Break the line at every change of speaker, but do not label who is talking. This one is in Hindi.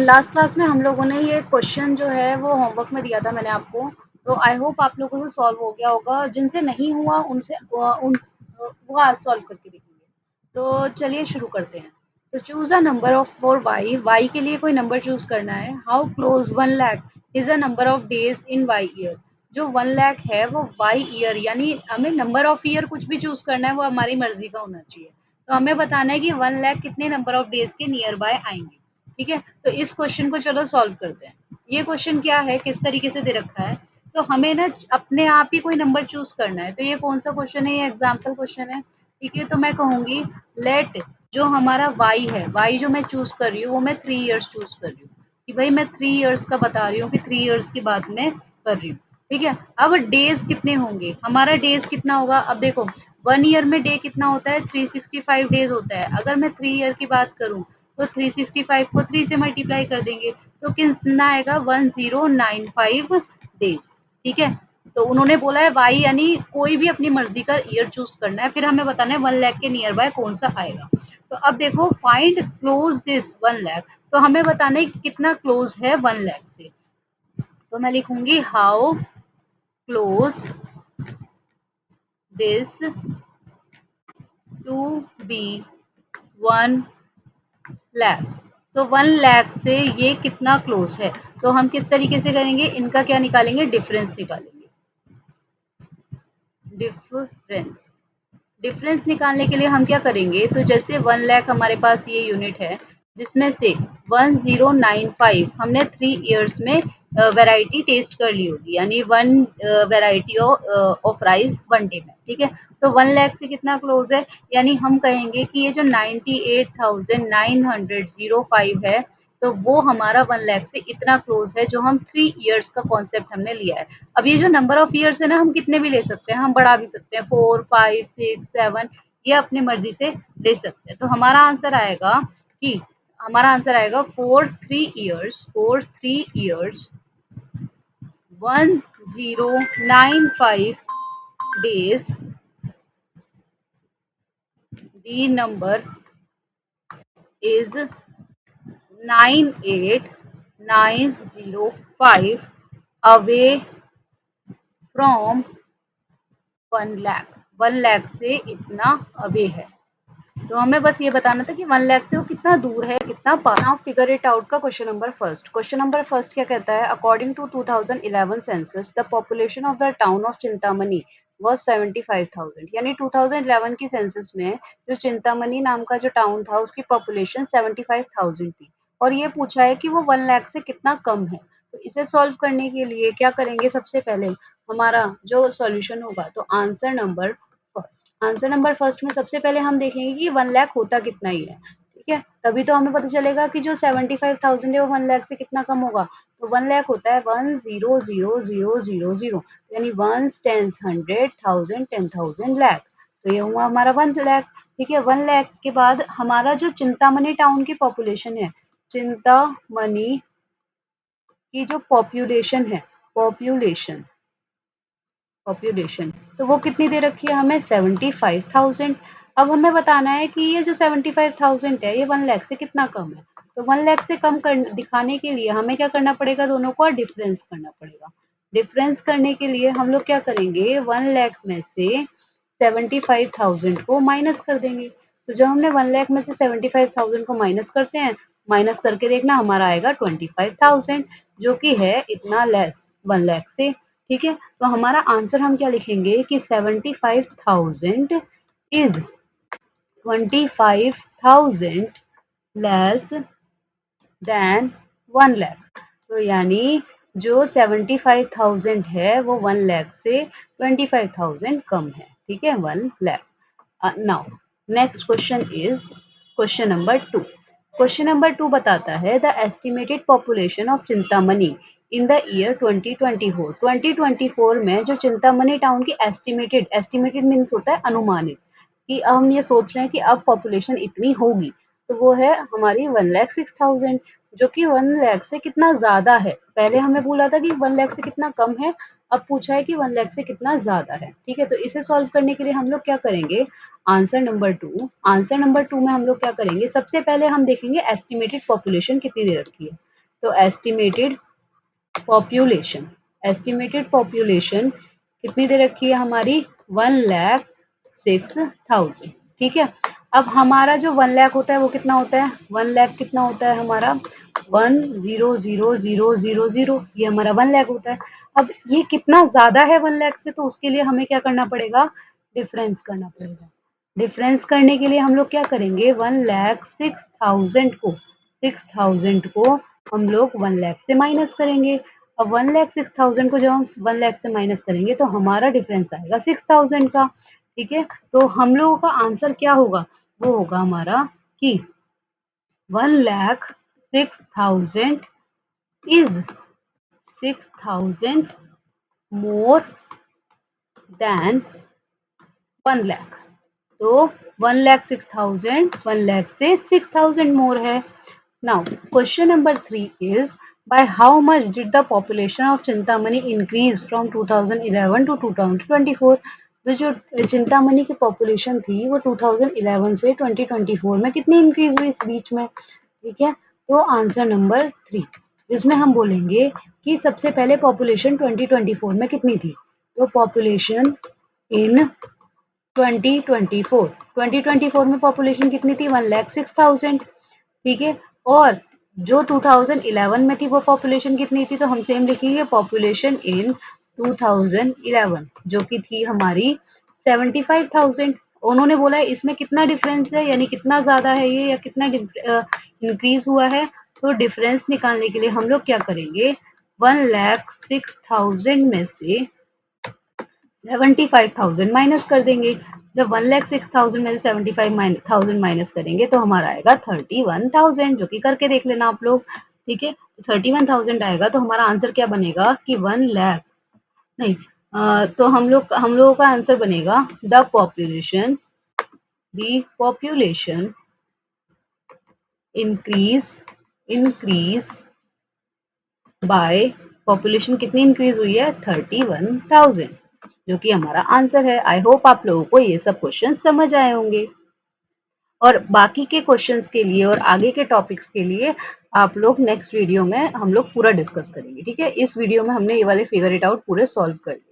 लास्ट क्लास में हम लोगों ने ये क्वेश्चन जो है वो होमवर्क में दिया था मैंने आपको, तो आई होप आप लोगों से सॉल्व हो गया होगा। जिनसे नहीं हुआ उनसे वो आज सॉल्व करके देखेंगे। तो चलिए शुरू करते हैं। तो choose a number of for y, y के लिए कोई नंबर चूज करना है। How close 1 lakh is a number of days in y year. जो 1 लाख है वो वाई ईयर, यानी हमें नंबर ऑफ ईयर कुछ भी चूज करना है, वो हमारी मर्जी का होना चाहिए। तो हमें बताना है कि 1 लाख कितने नंबर ऑफ डेज के नियर बाय आएंगे। ठीक है, तो इस क्वेश्चन को चलो सॉल्व करते हैं। ये क्वेश्चन क्या है, किस तरीके से दे रखा है, तो हमें ना अपने आप ही कोई नंबर चूज करना है। तो ये कौन सा क्वेश्चन है, ये एग्जाम्पल क्वेश्चन है। ठीक है, तो मैं कहूंगी लेट जो हमारा वाई है, वाई जो मैं चूज कर रही हूँ वो मैं 3 इयर्स चूज कर रही हूँ कि भाई मैं 3 इयर्स का बता रही हूँ कि 3 इयर्स की बात मैं कर रही हूँ। ठीक है, अब डेज कितने होंगे, हमारा डेज कितना होगा। अब देखो 1 ईयर में डे कितना होता है, 365 डेज होता है। अगर मैं 3 ईयर की बात करूँ तो 365 को 3 से मल्टीप्लाई कर देंगे तो कितना आएगा, 1095 डेज। ठीक है, तो उन्होंने बोला है वाई, यानी कोई भी अपनी मर्जी का ईयर चूज करना है, फिर हमें बताना है 1 लाख के नियर बाय कौन सा आएगा। तो अब देखो फाइंड क्लोज दिस 1 लाख, तो हमें बताना है कितना क्लोज है 1 लाख से। तो मैं लिखूंगी how close this to be 1 lakh. तो 1 लाख से ये कितना क्लोज है, तो हम किस तरीके से करेंगे, इनका क्या निकालेंगे, डिफरेंस निकालेंगे। डिफरेंस डिफरेंस निकालने के लिए हम क्या करेंगे, तो जैसे 1 लाख हमारे पास ये यूनिट है, जिसमें से 1095 हमने 3 इयर्स में वैरायटी टेस्ट कर ली होगी, यानी 1 वैरायटी ऑफ राइस 1 डे में। ठीक है, तो 1 लाख से कितना क्लोज है, यानी हम कहेंगे कि ये जो 98,905 है, तो वो हमारा 1 लाख से इतना क्लोज है, जो हम 3 इयर्स का कॉन्सेप्ट हमने लिया है। अब ये जो नंबर ऑफ ईयर्स है ना, हम कितने भी ले सकते हैं, हम बढ़ा भी सकते हैं, 4 5 6 7, ये अपनी मर्जी से ले सकते हैं। तो हमारा आंसर आएगा for 3 years 1095 days the number is 98,905 away from 1 lakh. 1 lakh से इतना अवे है, तो हमें बस ये बताना था कि 1 लाख से वो कितना दूर है, कितना पास। नाउ फिगर इट आउट का क्वेश्चन नंबर फर्स्ट क्या कहता है, according to 2011 census the population of the town of Chintamani was 75,000, यानी 2011 की सेंसस में जो चिंतामणि नाम का जो टाउन था उसकी पॉपुलेशन 75,000 थी, और ये पूछा है कि वो 1 लाख से कितना कम है। तो इसे सॉल्व करने के लिए क्या करेंगे, सबसे पहले हमारा जो सॉल्यूशन होगा, तो आंसर नंबर फर्स्ट में सबसे पहले हम देखेंगे कि 1 लाख होता कितना ही है। ठीक है, तभी तो हमें पता चलेगा कि जो 75,000 है वो 1 लाख से कितना कम होगा। तो 1 लाख होता है 100,000, यानी ones tens hundred thousand 10,000 lakh, तो ये हुआ हमारा 1 लाख। ठीक है, 1 लाख के बाद हमारा जो चिंतामणि टाउन की पॉपुलेशन है, चिंतामणि की जो पॉपुलेशन पॉपुलेशन तो वो कितनी दे रखी है हमें, 75,000। अब हमें बताना है कि ये जो 75,000 है ये 1 लाख से कितना कम है। तो 1 लाख से कम कर दिखाने के लिए हमें क्या करना पड़ेगा, दोनों को डिफरेंस करना पड़ेगा। डिफरेंस करने के लिए हम लोग क्या करेंगे, 1 लाख में से 75,000 को माइनस कर देंगे। तो जब हमने 1 लाख में से 75,000 को माइनस करते हैं, माइनस करके देखना हमारा आएगा 25,000, जो कि है इतना लेस 1 लाख से। ठीक है, तो हमारा आंसर हम क्या लिखेंगे कि 75,000 इज 25,000 लेस देन 1 लाख। तो यानी जो 75,000 है वो 1 लाख से 25,000 कम है। ठीक है, 1 lakh. Now next question is question number 2 बताता है the estimated population of Chintamani in the year 2024 में जो चिंतामणि टाउन की एस्टिमेटेड मीन्स होता है अनुमानित, कि हम ये सोच रहे हैं कि अब पॉपुलेशन इतनी होगी, तो वो है हमारी 1,06,000, जो कि 1 लाख से कितना ज्यादा है। पहले हमें बोला था कि 1 लाख से कितना कम है, अब पूछा है कि 1 लाख से कितना ज्यादा है। ठीक है, तो इसे सॉल्व करने के लिए हम लोग क्या करेंगे, आंसर नंबर टू में हम लोग क्या करेंगे, सबसे पहले हम देखेंगे एस्टिमेटेड पॉपुलेशन कितनी दे रखी है। तो एस्टिमेटेड पॉपुलेशन कितनी दे रखी है हमारी 1,06,000। ठीक है, अब हमारा जो 1 लाख होता है वो कितना होता है, 1 लाख कितना होता है हमारा 1,00,000, ये हमारा 1 लाख होता है। अब ये कितना ज्यादा है 1 लाख से, तो उसके लिए हमें क्या करना पड़ेगा, डिफरेंस करना पड़ेगा। डिफरेंस करने के लिए हम लोग क्या करेंगे, 1,06,000 को हम लोग 1 लाख से माइनस करेंगे। अब 1,06,000 को जब हम 1 लाख से माइनस करेंगे तो हमारा डिफरेंस आएगा 6,000 का। ठीक है, तो हम लोगों का आंसर क्या होगा, वो होगा हमारा कि 1,06,000 इज 6,000 मोर देन 1 लाख। तो 1,06,000 1 लाख से 6,000 मोर है। Now question number 3 is by how much did the population of Chintamani increase from 2011 to 2024? तो जो चिंतामणि की पॉपुलेशन थी वो 2011 से 2024 में कितनी इंक्रीज हुई इस बीच में। ठीक है, तो आंसर नंबर 3, जिसमें हम बोलेंगे कि सबसे पहले पॉपुलेशन 2024 में कितनी थी, तो पॉपुलेशन इन 2024 में पॉपुलेशन कितनी थी 1,06,000। ठीक है, और जो 2011 में थी वो पॉपुलेशन कितनी थी, तो हम सेम लिखेंगे पॉपुलेशन इन 2011 जो कि थी हमारी 75,000। उन्होंने बोला है इसमें कितना डिफरेंस है, यानी कितना ज्यादा है ये या कितना इंक्रीज हुआ है। तो डिफरेंस निकालने के लिए हम लोग क्या करेंगे, 1,06,000 में से 75,000 माइनस कर देंगे। जब 1,06,000 में से 75,000 माइनस करेंगे तो हमारा आएगा 31,000, जो कि करके देख लेना आप लोग। ठीक है, 31,000 आएगा तो हमारा आंसर क्या बनेगा कि 1 लाख नहीं, तो हम लोगों का आंसर बनेगा the population increase by, population कितनी इंक्रीज हुई है 31,000, जो कि हमारा आंसर है। आई होप आप लोगों को ये सब क्वेश्चन समझ आए होंगे, और बाकी के क्वेश्चंस के लिए और आगे के टॉपिक्स के लिए आप लोग नेक्स्ट वीडियो में हम लोग पूरा डिस्कस करेंगे। ठीक है, इस वीडियो में हमने ये वाले फिगर इट आउट पूरे सॉल्व कर लिए।